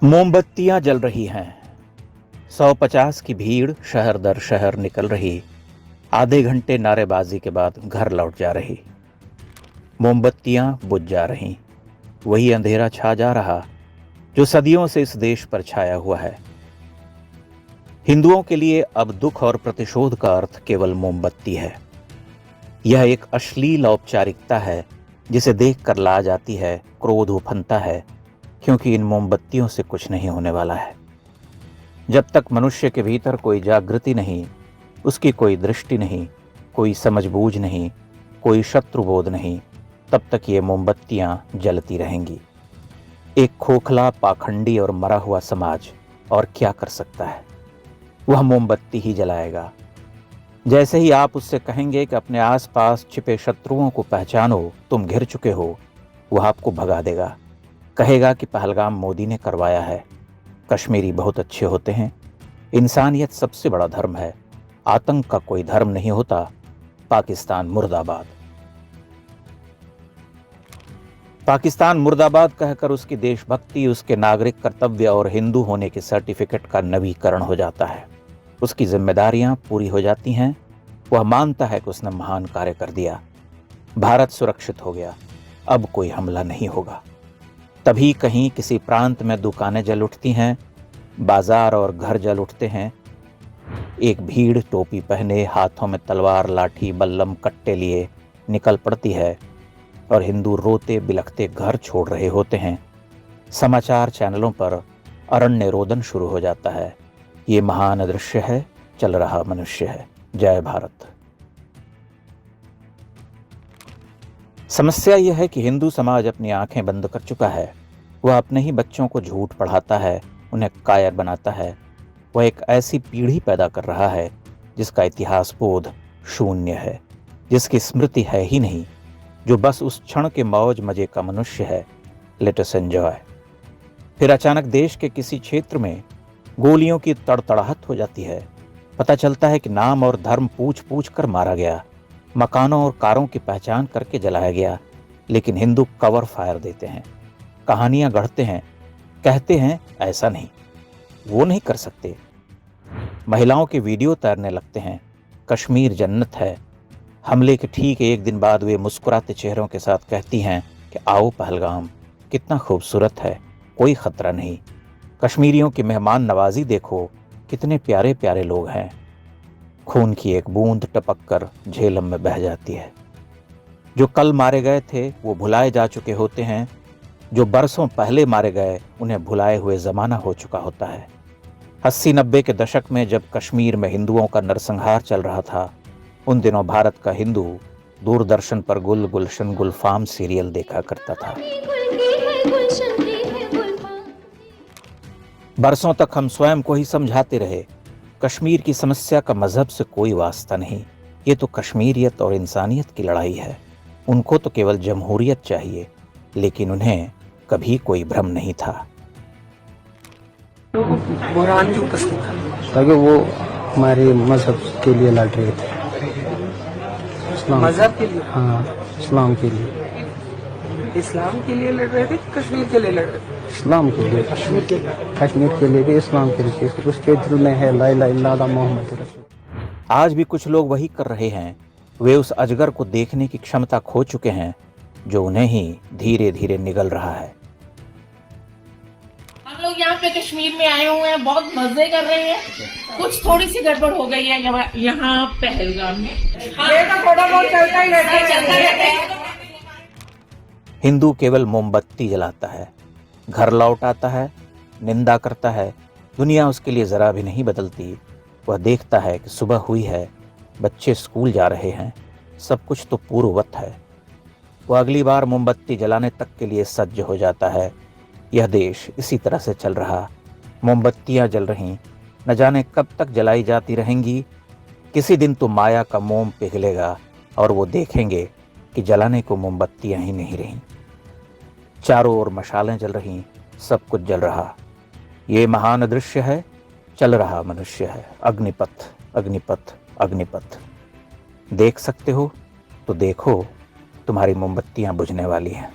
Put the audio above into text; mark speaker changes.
Speaker 1: मोमबत्तियां जल रही हैं। 150 की भीड़ शहर दर शहर निकल रही। आधे घंटे नारेबाजी के बाद घर लौट जा रही। मोमबत्तियां बुझ जा रही। वही अंधेरा छा जा रहा जो सदियों से इस देश पर छाया हुआ है। हिंदुओं के लिए अब दुख और प्रतिशोध का अर्थ केवल मोमबत्ती है। यह एक अश्लील औपचारिकता है जिसे देखकर लाज आती है, क्रोध उफनता है, क्योंकि इन मोमबत्तियों से कुछ नहीं होने वाला है। जब तक मनुष्य के भीतर कोई जागृति नहीं, उसकी कोई दृष्टि नहीं, कोई समझबूझ नहीं, कोई शत्रुबोध नहीं, तब तक ये मोमबत्तियां जलती रहेंगी। एक खोखला, पाखंडी और मरा हुआ समाज और क्या कर सकता है? वह मोमबत्ती ही जलाएगा। जैसे ही आप उससे कहेंगे कि अपने आसपास छिपे शत्रुओं को पहचानो, तुम घिर चुके हो, वह आपको भगा देगा। कहेगा कि पहलगाम मोदी ने करवाया है, कश्मीरी बहुत अच्छे होते हैं, इंसानियत सबसे बड़ा धर्म है, आतंक का कोई धर्म नहीं होता, पाकिस्तान मुर्दाबाद। पाकिस्तान मुर्दाबाद कहकर उसकी देशभक्ति, उसके नागरिक कर्तव्य और हिंदू होने के सर्टिफिकेट का नवीकरण हो जाता है। उसकी जिम्मेदारियां पूरी हो जाती हैं। वह मानता है कि उसने महान कार्य कर दिया। भारत सुरक्षित हो गया, अब कोई हमला नहीं होगा। तभी कहीं किसी प्रांत में दुकानें जल उठती हैं, बाजार और घर जल उठते हैं। एक भीड़ टोपी पहने, हाथों में तलवार, लाठी, बल्लम, कट्टे लिए निकल पड़ती है और हिंदू रोते बिलखते घर छोड़ रहे होते हैं। समाचार चैनलों पर अरण्य रोदन शुरू हो जाता है। ये महान दृश्य है, चल रहा मनुष्य है। जय भारत। समस्या यह है कि हिंदू समाज अपनी आंखें बंद कर चुका है। वह अपने ही बच्चों को झूठ पढ़ाता है, उन्हें कायर बनाता है। वह एक ऐसी पीढ़ी पैदा कर रहा है जिसका इतिहास बोध शून्य है, जिसकी स्मृति है ही नहीं, जो बस उस क्षण के मौज मजे का मनुष्य है। Let us enjoy. फिर अचानक देश के किसी क्षेत्र में गोलियों की तड़तड़ाहट हो जाती है। पता चलता है कि नाम और धर्म पूछ पूछ कर मारा गया, मकानों और कारों की पहचान करके जलाया गया। लेकिन हिंदू कवर फायर देते हैं, कहानियां गढ़ते हैं, कहते हैं ऐसा नहीं, वो नहीं कर सकते। महिलाओं के वीडियो तैरने लगते हैं, कश्मीर जन्नत है। हमले के ठीक एक दिन बाद वे मुस्कुराते चेहरों के साथ कहती हैं कि आओ पहलगाम, कितना खूबसूरत है, कोई खतरा नहीं। कश्मीरियों की मेहमान नवाजी देखो, कितने प्यारे प्यारे लोग हैं। खून की एक बूंद टपक कर झेलम में बह जाती है। जो कल मारे गए थे वो भुलाए जा चुके होते हैं। जो बरसों पहले मारे गए उन्हें भुलाए हुए जमाना हो चुका होता है। 80-90 के दशक में जब कश्मीर में हिंदुओं का नरसंहार चल रहा था, उन दिनों भारत का हिंदू दूरदर्शन पर गुल गुलशन गुलफाम सीरियल देखा करता था। बरसों तक हम स्वयं को ही समझाते रहे, कश्मीर की समस्या का मजहब से कोई वास्ता नहीं, ये तो कश्मीरियत और इंसानियत की लड़ाई है। उनको तो केवल जमहूरियत चाहिए, लेकिन उन्हें कभी कोई भ्रम नहीं था।
Speaker 2: बुरहान क्यों पसंद था?
Speaker 3: ताकि वो हमारे मजहब के लिए लड़ रहे थे।
Speaker 2: मजहब के लिए?
Speaker 3: हाँ, इस्लाम के लिए।
Speaker 2: इस्लाम के लिए लड़ रहे थे, कश्मीर के लिए लड़ रहे थे?
Speaker 3: इस्लाम के लिए, कश्मीर के लिए भी, इस्लाम के लिए। उसके दिल में है ला इलाहा इल्लल्लाह मोहम्मद रसूल।
Speaker 1: आज भी कुछ लोग वही कर रहे हैं। वे उस अजगर को देखने की क्षमता खो चुके हैं जो उन्हें ही धीरे धीरे निगल रहा है।
Speaker 4: हम लोग यहाँ पे कश्मीर में आए हुए हैं, बहुत मजे कर रहे हैं। कुछ थोड़ी सी गड़बड़ हो गई है यहाँ पहलगाम में।
Speaker 2: ये तो थोड़ा बहुत चलता ही रहता है।
Speaker 1: हिंदू केवल मोमबत्ती जलाता है, घर लौट आता है, निंदा करता है। दुनिया उसके लिए जरा भी नहीं बदलती। वह देखता है कि सुबह हुई है, बच्चे स्कूल जा रहे हैं, सब कुछ तो पूर्ववत है। वह अगली बार मोमबत्ती जलाने तक के लिए सज्ज हो जाता है। यह देश इसी तरह से चल रहा। मोमबत्तियां जल रही, न जाने कब तक जलाई जाती रहेंगी। किसी दिन तो माया का मोम पिघलेगा और वो देखेंगे कि जलाने को मोमबत्तियां ही नहीं रहीं। चारों ओर मशालें जल रही, सब कुछ जल रहा। ये महान दृश्य है, चल रहा मनुष्य है। अग्निपथ, अग्निपथ, अग्निपथ। देख सकते हो तो देखो, तुम्हारी मोमबत्तियां बुझने वाली हैं।